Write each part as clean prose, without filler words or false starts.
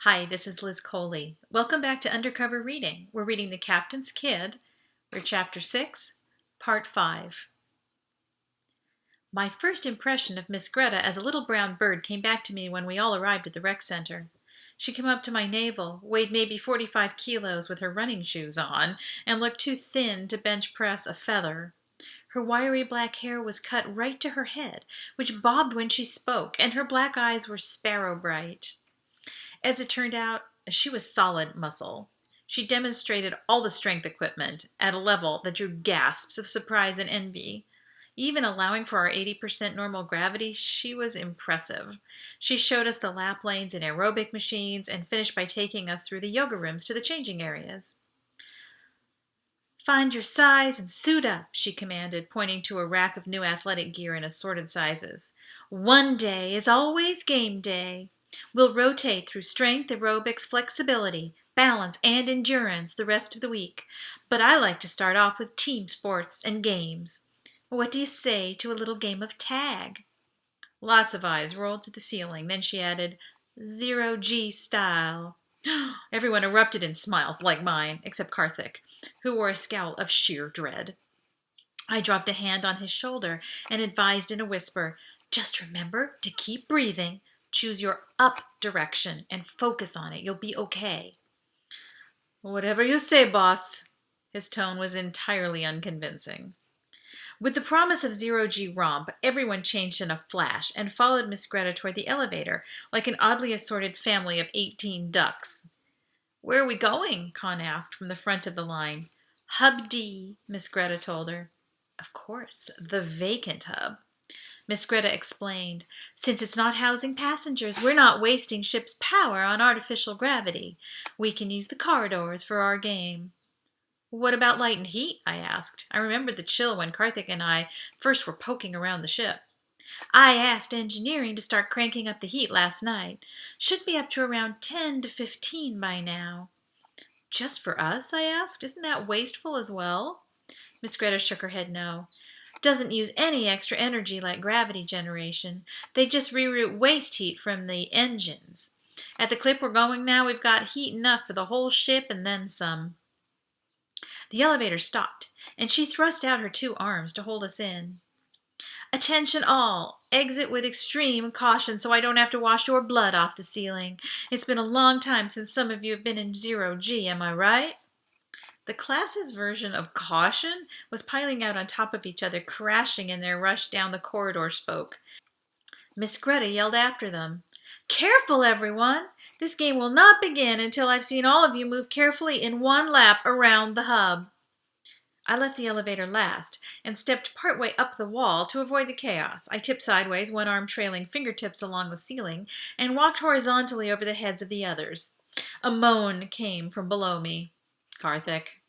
Hi, this is Liz Coley. Welcome back to Undercover Reading. We're reading The Captain's Kid. We're Chapter 6, Part 5. My first impression of Miss Greta as a little brown bird came back to me when we all arrived at the rec center. She came up to my navel, weighed maybe 45 kilos with her running shoes on, and looked too thin to bench press a feather. Her wiry black hair was cut right to her head, which bobbed when she spoke, and her black eyes were sparrow bright. As it turned out, she was solid muscle. She demonstrated all the strength equipment at a level that drew gasps of surprise and envy. Even allowing for our 80% normal gravity, she was impressive. She showed us the lap lanes and aerobic machines and finished by taking us through the yoga rooms to the changing areas. "Find your size and suit up," she commanded, pointing to a rack of new athletic gear in assorted sizes. "One day is always game day. We'll rotate through strength, aerobics, flexibility, balance, and endurance the rest of the week. But I like to start off with team sports and games. What do you say to a little game of tag?" Lots of eyes rolled to the ceiling. Then she added, "Zero-G style." Everyone erupted in smiles like mine, except Karthik, who wore a scowl of sheer dread. I dropped a hand on his shoulder and advised in a whisper, "Just remember to keep breathing. Choose your up direction and focus on it. You'll be okay." "Whatever you say, boss." His tone was entirely unconvincing. With the promise of zero-G romp, everyone changed in a flash and followed Miss Greta toward the elevator, like an oddly assorted family of 18 ducks. "Where are we going?" Con asked from the front of the line. "Hub D," Miss Greta told her. Of course, the vacant hub. Miss Greta explained, "Since it's not housing passengers, we're not wasting ship's power on artificial gravity. We can use the corridors for our game." "What about light and heat?" I asked. I remembered the chill when Karthik and I first were poking around the ship. "I asked engineering to start cranking up the heat last night. Should be up to around 10 to 15 by now." "Just for us?" I asked. "Isn't that wasteful as well?" Miss Greta shook her head no. "Doesn't use any extra energy like gravity generation. They just reroute waste heat from the engines. At the clip we're going now, we've got heat enough for the whole ship and then some." The elevator stopped, and she thrust out her two arms to hold us in. "Attention all! Exit with extreme caution so I don't have to wash your blood off the ceiling. It's been a long time since some of you have been in zero-G, am I right?" The class's version of caution was piling out on top of each other, crashing in their rush down the corridor spoke. Miss Greta yelled after them, "Careful, everyone! This game will not begin until I've seen all of you move carefully in one lap around the hub." I left the elevator last and stepped partway up the wall to avoid the chaos. I tipped sideways, one arm trailing fingertips along the ceiling, and walked horizontally over the heads of the others. A moan came from below me. "Karthik."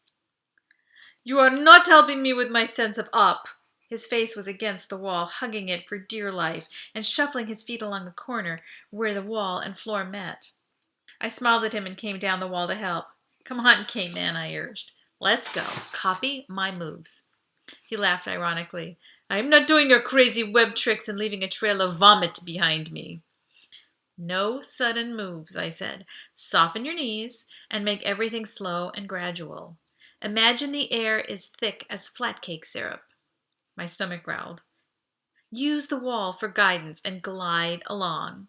"You are not helping me with my sense of up." His face was against the wall, hugging it for dear life, and shuffling his feet along the corner where the wall and floor met. I smiled at him and came down the wall to help. "Come on, K-Man," I urged. "Let's go. Copy my moves." He laughed ironically. "I'm not doing your crazy web tricks and leaving a trail of vomit behind me." "No sudden moves," I said. "Soften your knees and make everything slow and gradual. Imagine the air is thick as flat cake syrup." My stomach growled. "Use the wall for guidance and glide along."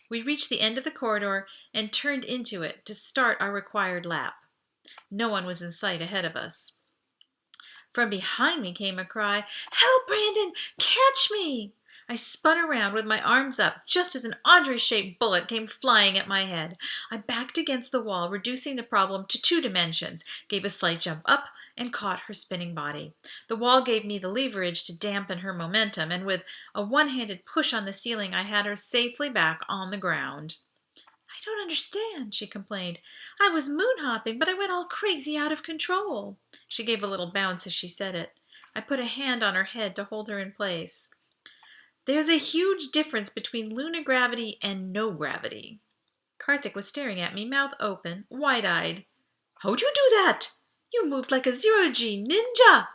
We reached the end of the corridor and turned into it to start our required lap. No one was in sight ahead of us. From behind me came a cry, "Help, Brandon! Catch me!" I spun around with my arms up just as an Andre-shaped bullet came flying at my head. I backed against the wall, reducing the problem to 2 dimensions, gave a slight jump up, and caught her spinning body. The wall gave me the leverage to dampen her momentum, and with a one-handed push on the ceiling, I had her safely back on the ground. "I don't understand," she complained. "I was moon-hopping, but I went all crazy out of control." She gave a little bounce as she said it. I put a hand on her head to hold her in place. "There's a huge difference between lunar gravity and no gravity." Karthik was staring at me, mouth open, wide-eyed. "How'd you do that? You moved like a zero-G ninja."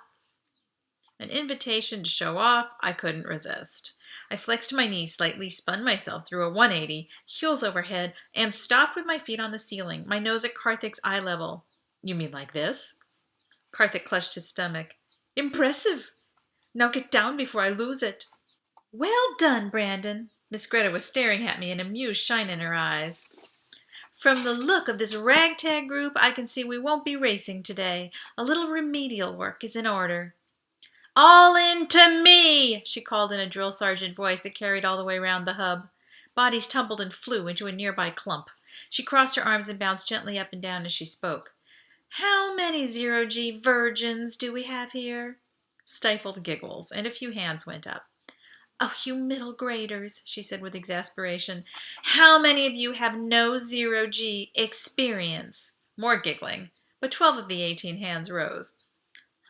An invitation to show off I couldn't resist. I flexed my knees slightly, spun myself through a 180, heels overhead, and stopped with my feet on the ceiling, my nose at Karthik's eye level. You mean like this? Karthik clutched his stomach. Impressive! Now get down before I lose it. Well done, Brandon. Miss Greta was staring at me, an amused shine in her eyes. From the look of this ragtag group, I can see we won't be racing today. A little remedial work is in order. All into me, she called in a drill sergeant voice that carried all the way round the hub. Bodies tumbled and flew into a nearby clump. She crossed her arms and bounced gently up and down as she spoke. How many zero-G virgins do we have here? Stifled giggles, and a few hands went up. Oh, you middle graders, she said with exasperation. How many of you have no zero-G experience? More giggling, but 12 of the 18 hands rose.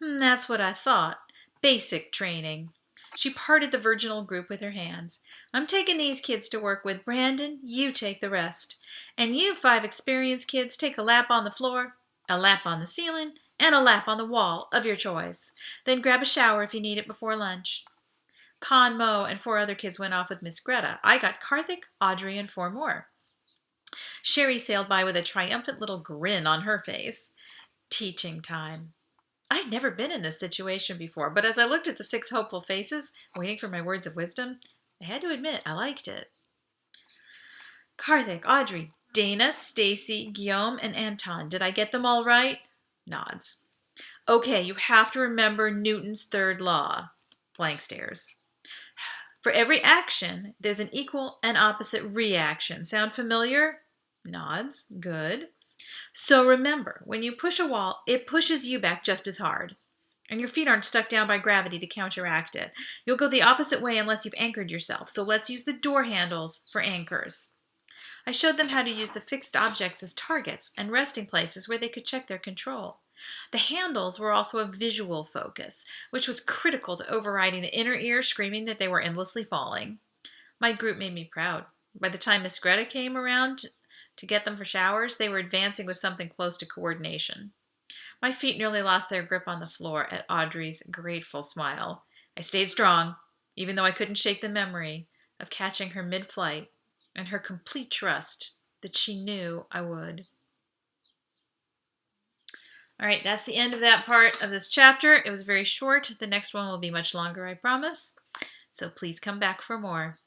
That's what I thought. Basic training. She parted the virginal group with her hands. I'm taking these kids to work with. Brandon, you take the rest. And you 5 experienced kids take a lap on the floor, a lap on the ceiling, and a lap on the wall of your choice. Then grab a shower if you need it before lunch. Con Mo and 4 other kids went off with Miss Greta. I got Karthik, Audrey, and 4 more. Sherry sailed by with a triumphant little grin on her face. Teaching time. I'd never been in this situation before, but as I looked at the 6 hopeful faces, waiting for my words of wisdom, I had to admit I liked it. Karthik, Audrey, Dana, Stacy, Guillaume, and Anton. Did I get them all right? Nods. Okay, you have to remember Newton's third law. Blank stares. For every action, there's an equal and opposite reaction. Sound familiar? Nods. Good. So remember, when you push a wall, it pushes you back just as hard. And your feet aren't stuck down by gravity to counteract it. You'll go the opposite way unless you've anchored yourself. So let's use the door handles for anchors. I showed them how to use the fixed objects as targets and resting places where they could check their control. The handles were also a visual focus, which was critical to overriding the inner ear screaming that they were endlessly falling. My group made me proud. By the time Miss Greta came around to get them for showers, they were advancing with something close to coordination. My feet nearly lost their grip on the floor at Audrey's grateful smile. I stayed strong, even though I couldn't shake the memory of catching her mid-flight and her complete trust that she knew I would. All right, that's the end of that part of this chapter. It was very short. The next one will be much longer, I promise. So please come back for more.